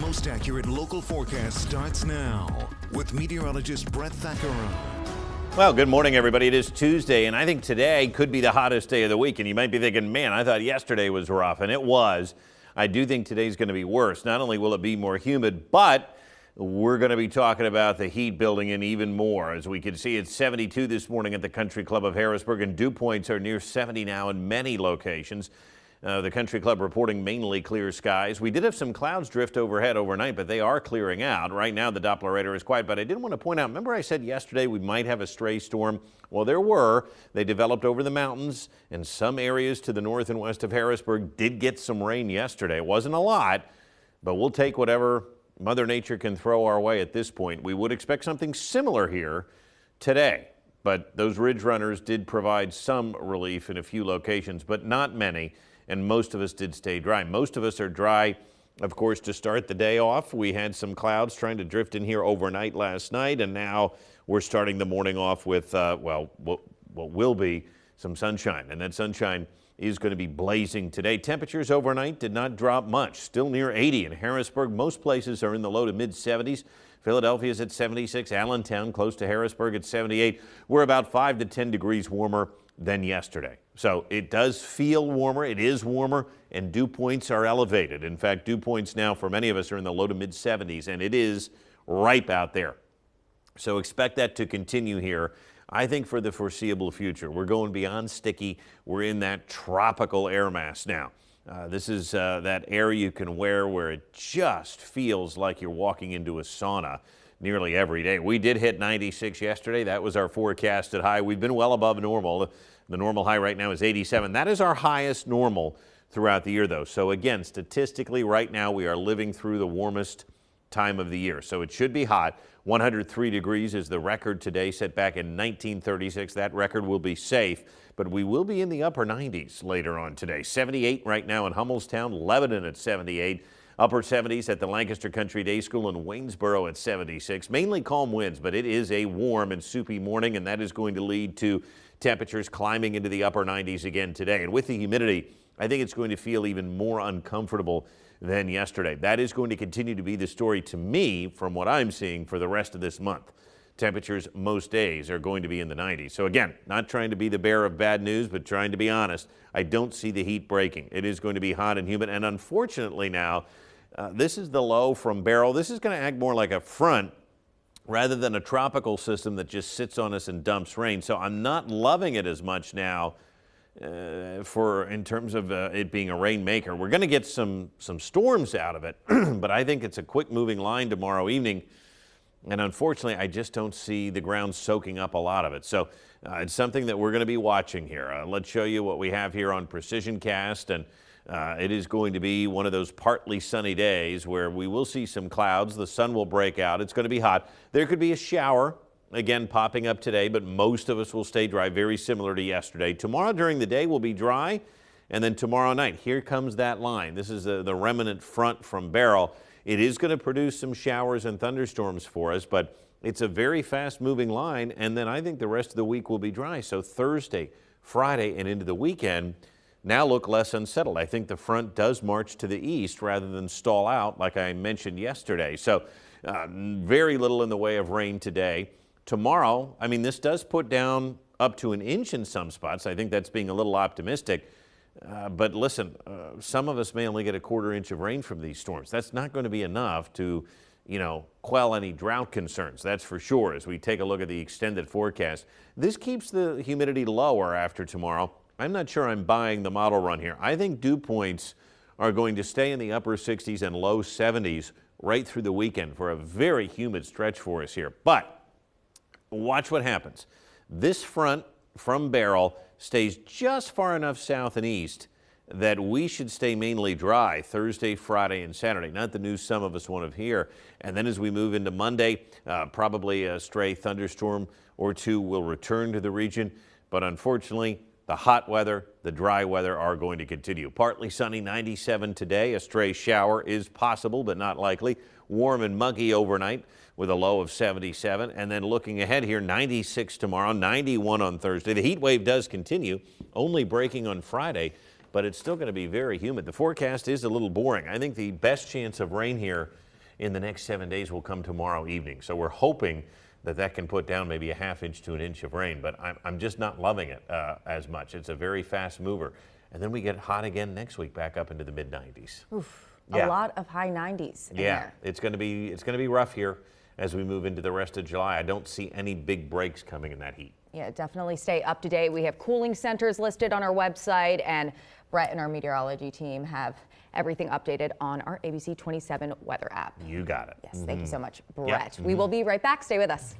most accurate local forecast starts now with meteorologist Brett Thackeray. Well, good morning, everybody. It is Tuesday, and I think today could be the hottest day of the week. And you might be thinking, man, I thought yesterday was rough, and it was. I do think today's going to be worse. Not only will it be more humid, but we're going to be talking about the heat building in even more. As we can see, it's 72 this morning at the Country Club of Harrisburg, and dew points are near 70 now in many locations. The Country Club reporting mainly clear skies. We did have some clouds drift overhead overnight, but they are clearing out. Right now, the Doppler radar is quiet, but I did want to point out, remember I said yesterday we might have a stray storm? Well, there were. They developed over the mountains, and some areas to the north and west of Harrisburg did get some rain yesterday. It wasn't a lot, but we'll take whatever Mother Nature can throw our way at this point. We would expect something similar here today, but those ridge runners did provide some relief in a few locations, but not many. And most of us did stay dry. Most of us are dry, of course, to start the day off. We had some clouds trying to drift in here overnight last night, and now we're starting the morning off with, what will be some sunshine. And that sunshine is going to be blazing today. Temperatures overnight did not drop much, still near 80 in Harrisburg. Most places are in the low to mid 70s. Philadelphia is at 76, Allentown close to Harrisburg at 78. We're about 5 to 10 degrees warmer than yesterday. So it does feel warmer, it is warmer, and dew points are elevated. In fact, dew points now for many of us are in the low to mid 70s, and it is ripe out there. So expect that to continue here, I think, for the foreseeable future. We're going beyond sticky. We're in that tropical air mass now. This is that air you can wear where it just feels like you're walking into a sauna nearly every day. We did hit 96 yesterday. That was our forecasted high. We've been well above normal. The normal high right now is 87. That is our highest normal throughout the year, though. So again, statistically, right now we are living through the warmest time of the year. So it should be hot. 103 degrees is the record today, set back in 1936. That record will be safe, but we will be in the upper 90s later on today. 78 right now in Hummelstown, Lebanon at 78. Upper 70s at the Lancaster Country Day School in Waynesboro at 76. Mainly calm winds, but it is a warm and soupy morning, and that is going to lead to temperatures climbing into the upper 90s again today. And with the humidity, I think it's going to feel even more uncomfortable than yesterday. That is going to continue to be the story to me from what I'm seeing for the rest of this month. Temperatures most days are going to be in the 90s. So again, not trying to be the bearer of bad news, but trying to be honest. I don't see the heat breaking. It is going to be hot and humid, and unfortunately now, this is the low from Beryl. This is going to act more like a front rather than a tropical system that just sits on us and dumps rain. So I'm not loving it as much now in terms of it being a rainmaker. We're going to get some storms out of it, but I think it's a quick moving line tomorrow evening. And unfortunately, I just don't see the ground soaking up a lot of it. So it's something that we're going to be watching here. Let's show you what we have here on Precision Cast. And it is going to be one of those partly sunny days where we will see some clouds. The sun will break out. It's going to be hot. There could be a shower, again, popping up today, but most of us will stay dry, very similar to yesterday. Tomorrow during the day will be dry, and then tomorrow night, here comes that line. This is the remnant front from Beryl. It is going to produce some showers and thunderstorms for us, but it's a very fast-moving line, and then I think the rest of the week will be dry. So Thursday, Friday, and into the weekend now look less unsettled. I think the front does march to the east rather than stall out like I mentioned yesterday. So very little in the way of rain today. Tomorrow, I mean, this does put down up to an inch in some spots. I think that's being a little optimistic. But listen, some of us may only get a quarter inch of rain from these storms. That's not going to be enough to, quell any drought concerns. That's for sure as we take a look at the extended forecast. This keeps the humidity lower after tomorrow. I'm not sure I'm buying the model run here. I think dew points are going to stay in the upper 60s and low 70s right through the weekend for a very humid stretch for us here. But watch what happens. This front from Beryl stays just far enough south and east that we should stay mainly dry Thursday, Friday, and Saturday. Not the news some of us want to hear. And then as we move into Monday, probably a stray thunderstorm or two will return to the region. But unfortunately, the hot weather, the dry weather are going to continue. Partly sunny, 97 today. A stray shower is possible, but not likely. Warm and muggy overnight with a low of 77. And then looking ahead here, 96 tomorrow, 91 on Thursday. The heat wave does continue, only breaking on Friday, but it's still going to be very humid. The forecast is a little boring. I think the best chance of rain here in the next 7 days will come tomorrow evening. So we're hoping that can put down maybe a ½ inch to an inch of rain, but I'm just not loving it as much. It's a very fast mover. And then we get hot again next week, back up into the mid-90s. Oof, yeah. A lot of high 90s in yeah, there. it's going to be rough here as we move into the rest of July. I don't see any big breaks coming in that heat. Yeah, definitely stay up to date. We have cooling centers listed on our website, and Brett and our meteorology team have everything updated on our ABC 27 weather app. You got it. Yes, thank you so much, Yeah. Brett. We will be right back. Stay with us.